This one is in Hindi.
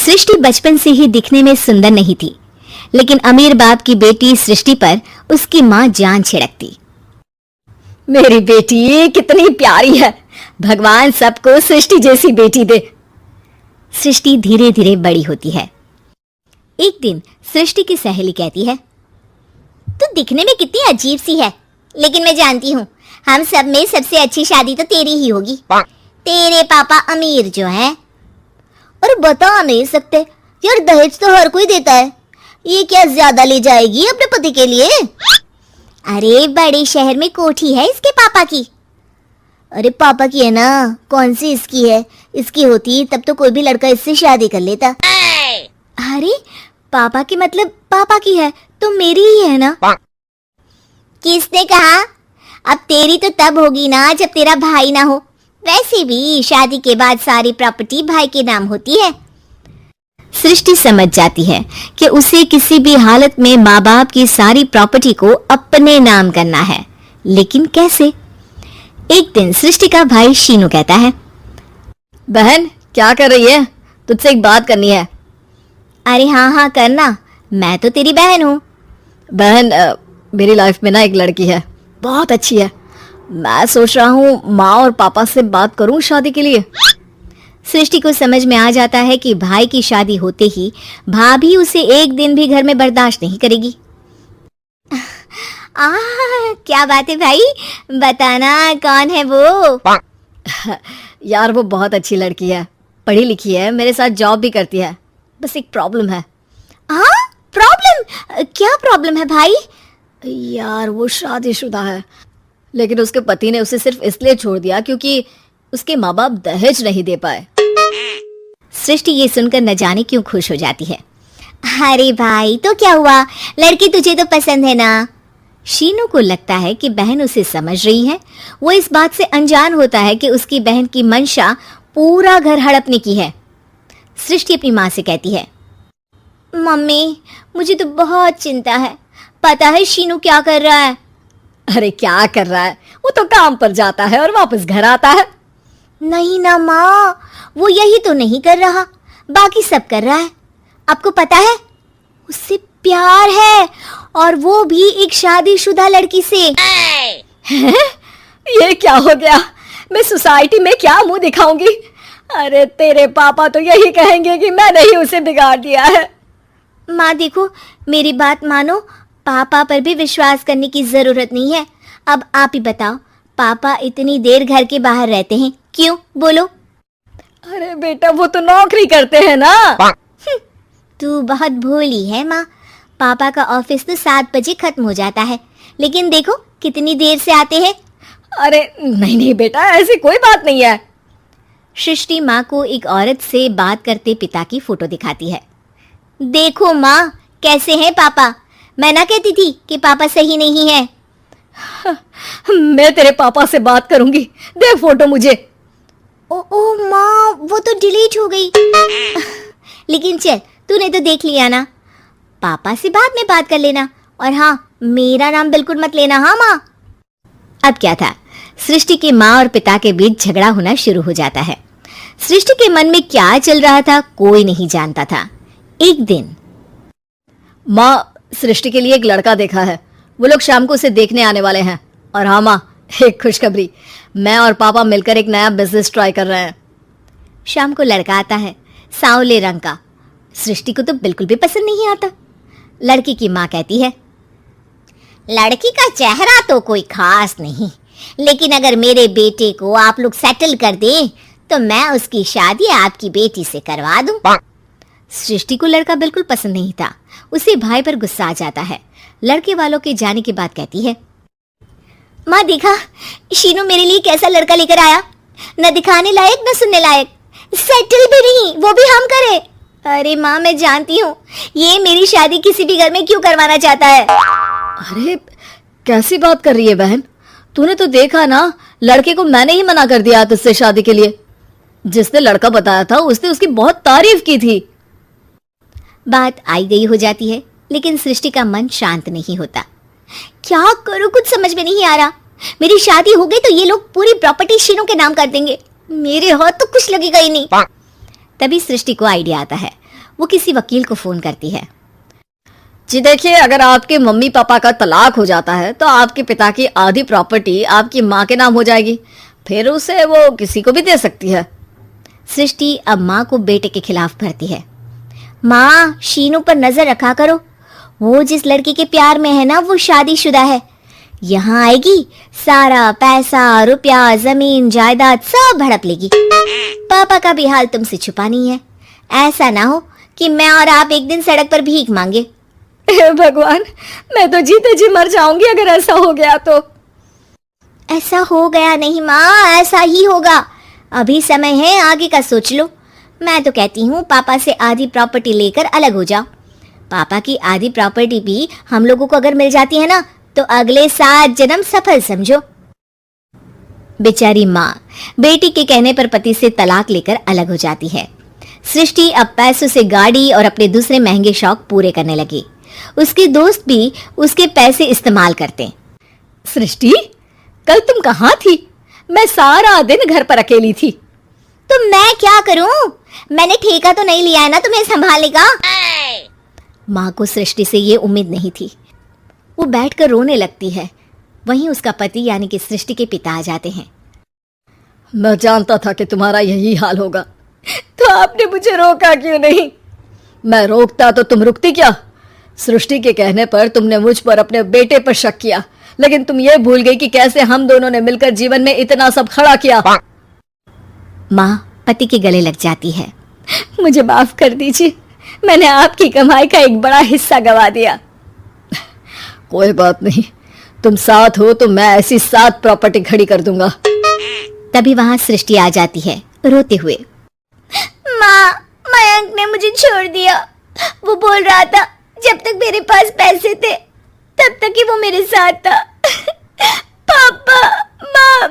सृष्टि बचपन से ही दिखने में सुंदर नहीं थी, लेकिन अमीर बाप की बेटी सृष्टि पर उसकी माँ जान छिड़कती। मेरी बेटी कितनी प्यारी है, भगवान सबको सृष्टि जैसी बेटी दे। सृष्टि धीरे धीरे बड़ी होती है। एक दिन सृष्टि की सहेली कहती है, तू दिखने में कितनी अजीब सी है, लेकिन मैं जानती हूँ हम सब में सबसे अच्छी शादी तो तेरी ही होगी। तेरे पापा अमीर जो हैं। और बता नहीं सकते यार, दहेज तो हर कोई देता है, ये क्या ज्यादा ले जाएगी अपने पति के लिए? अरे बड़े शहर में कोठी है इसके पापा की। अरे पापा की है ना, कौन सी इसकी है? इसकी होती तब तो कोई भी लड़का इससे शादी कर लेता। अरे पापा की मतलब पापा की है तो मेरी ही है ना? किसने कहा? अब तेरी तो तब होगी ना जब तेरा भाई ना हो। वैसे भी शादी के बाद सारी प्रॉपर्टी भाई के नाम होती है। सृष्टि समझ जाती है कि उसे किसी भी हालत में माँ बाप की सारी प्रॉपर्टी को अपने नाम करना है, लेकिन कैसे? एक दिन सृष्टि का भाई शीनू कहता है, बहन क्या कर रही है? तुझसे एक बात करनी है। अरे हाँ हाँ करना, मैं तो तेरी बहन हूँ। बहन मेरी लाइफ में ना एक लड़की है, बहुत अच्छी है। मैं सोच रहा हूँ माँ और पापा से बात करूँ शादी के लिए। सृष्टि को समझ में आ जाता है कि भाई की शादी होते ही भाभी उसे एक दिन भी घर में बर्दाश्त नहीं करेगी। क्या बात है भाई, बताना कौन है वो? यार वो बहुत अच्छी लड़की है, पढ़ी लिखी है, मेरे साथ जॉब भी करती है। बस एक प्रॉब्लम है। हाँ प्रॉब्लम? क्या प्रॉब्लम है भाई? यार वो शादीशुदा है, लेकिन उसके पति ने उसे सिर्फ इसलिए छोड़ दिया क्योंकि उसके माँ बाप दहेज नहीं दे पाए। सृष्टि ये सुनकर न जाने क्यों खुश हो जाती है। अरे भाई तो क्या हुआ, लड़की तुझे तो पसंद है ना? शीनू को लगता है कि बहन उसे समझ रही है। वो इस बात से अनजान होता है कि उसकी बहन की मंशा पूरा घर हड़पने की है। सृष्टि अपनी माँ से कहती है, मम्मी मुझे तो बहुत चिंता है। पता है शीनू क्या कर रहा है? अरे क्या कर रहा है, वो तो काम पर जाता है और वापस घर आता है। नहीं ना माँ, वो यही तो नहीं कर रहा, बाकी सब कर रहा है। आपको पता है उससे प्यार है, और वो भी एक शादीशुदा लड़की से। ये क्या हो गया? मैं सोसाइटी में क्या मुंह दिखाऊंगी? अरे तेरे पापा तो यही कहेंगे कि मैंने ही उसे बिगाड़ दिया है। माँ देखो मेरी बात मानो, पापा पर भी विश्वास करने की जरूरत नहीं है। अब आप ही बताओ, पापा इतनी देर घर के बाहर रहते हैं क्यों? बोलो। अरे बेटा वो तो नौकरी करते हैं ना। तू बहुत भोली है माँ, पापा का ऑफिस तो 7 बजे खत्म हो जाता है, लेकिन देखो कितनी देर से आते हैं। अरे नहीं नहीं बेटा, ऐसी कोई बात नहीं है। सृष्टि माँ को एक औरत से बात करते पिता की फोटो दिखाती है। देखो माँ कैसे हैं पापा, मैं ना कहती थी कि पापा सही नहीं है। मैं तेरे पापा से बात करूंगी, दे फोटो मुझे। ओ माँ वो तो डिलीट हो गई। लेकिन चल तूने तो देख लिया ना, पापा से बाद में बात कर लेना, और हाँ मेरा नाम बिल्कुल मत लेना। हाँ माँ। अब क्या था, सृष्टि के माँ और पिता के बीच झगड़ा होना शुरू हो जाता है। सृष्टि के मन में क्या चल रहा था कोई नहीं जानता था। एक दिन, माँ सृष्टि के लिए एक लड़का देखा है, वो लोग शाम को उसे देखने आने वाले हैं। और हाँ माँ एक खुशखबरी, मैं और पापा मिलकर एक नया बिजनेस ट्राई कर रहे हैं। शाम को लड़का आता है, सांवले रंग का। सृष्टि को तो बिल्कुल भी पसंद नहीं आता। लड़की की माँ कहती है, लड़की का चेहरा तो कोई खास नहीं, लेकिन अगर मेरे बेटे को आप लोग सेटल कर दें तो मैं उसकी शादी आपकी बेटी से करवा दूं। सृष्टि को लड़का बिल्कुल पसंद नहीं था। उसे भाई पर गुस्सा आ जाता है। लड़के वालों के जाने के बाद कहती है, माँ देखा शीनू मेरे लिए कैसा लड़का लेकर आया, न दिखाने लायक न सुनने लायक, सेटल भी नहीं, वो भी हम करे। अरे माँ मैं जानती हूँ ये मेरी शादी किसी भी घर में क्यों करवाना चाहता है। अरे कैसी बात कर रही है बहन, तूने तो देखा ना, लड़के को मैंने ही मना कर दिया तुझसे शादी के लिए। जिसने लड़का बताया था उसने उसकी बहुत तारीफ की थी। बात आई गई हो जाती है, लेकिन सृष्टि का मन शांत नहीं होता। क्या करूं कुछ समझ में नहीं आ रहा। मेरी शादी हो गई तो ये लोग पूरी प्रॉपर्टी शीनू के नाम कर देंगे, मेरे हाथ तो कुछ लगेगा ही नहीं। तभी सृष्टि को आइडिया आता है। वो किसी वकील को फोन करती है। जी देखिए, अगर आपके मम्मी पापा का तलाक हो जाता है तो आपके पिता की आधी प्रॉपर्टी आपकी माँ के नाम हो जाएगी, फिर उसे वो किसी को भी दे सकती है। सृष्टि अब माँ को बेटे के खिलाफ भरती है। माँ, शीनू पर नजर रखा करो, वो जिस लड़की के प्यार में है ना वो शादीशुदा है। यहाँ आएगी, सारा पैसा रुपया जमीन जायदाद सब हड़प लेगी। पापा का भी हाल तुमसे छुपा नहीं है। ऐसा ना हो कि मैं और आप एक दिन सड़क पर भीख मांगे। भगवान, मैं तो जीते जी मर जाऊंगी अगर ऐसा हो गया तो। ऐसा हो गया नहीं माँ, ऐसा ही होगा। अभी समय है, आगे का सोच लो। मैं तो कहती हूँ पापा से आधी प्रॉपर्टी लेकर अलग हो जाओ। पापा की आधी प्रॉपर्टी भी हम लोगों को अगर मिल जाती है ना तो अगले 7 जन्म सफल समझो। बेचारी माँ बेटी के कहने पर पति से तलाक लेकर अलग हो जाती है। सृष्टि अब पैसों से गाड़ी और अपने दूसरे महंगे शौक पूरे करने लगी। उसके दोस्त भी उसके पैसे इस्तेमाल करते। सृष्टि, कल तुम कहाँ थी? मैं सारा दिन घर पर अकेली थी। तो मैं क्या करूं? मैंने ठेका तो नहीं लिया है ना तुम्हें संभालने का। माँ को सृष्टि से ये उम्मीद नहीं थी। वो बैठकर रोने लगती है। वहीं उसका पति यानी कि सृष्टि के पिता आ जाते हैं। मैं जानता था कि तुम्हारा यही हाल होगा, तो आपने मुझे रोका क्यों नहीं? मैं रोकता तो तुम रुकती क्या? सृष्टि के कहने पर तुमने मुझ पर अपने बेटे पर शक किया, लेकिन तुम ये भूल गई कि कैसे हम दोनों ने मिलकर जीवन में इतना सब खड़ा किया। माँ पति के गले लग जाती है। मुझे माफ कर दीजिए, मैंने आपकी कमाई का एक बड़ा हिस्सा गवा दिया। कोई बात नहीं, तुम साथ हो तो मैं ऐसी 7 प्रॉपर्टी खड़ी कर दूंगा। तभी वहां सृष्टि आ जाती है रोते हुए। माँ, मयंक ने मुझे छोड़ दिया। वो बोल रहा था जब तक मेरे पास पैसे थे तब तक ही वो मेरे साथ था। पापा, माँ,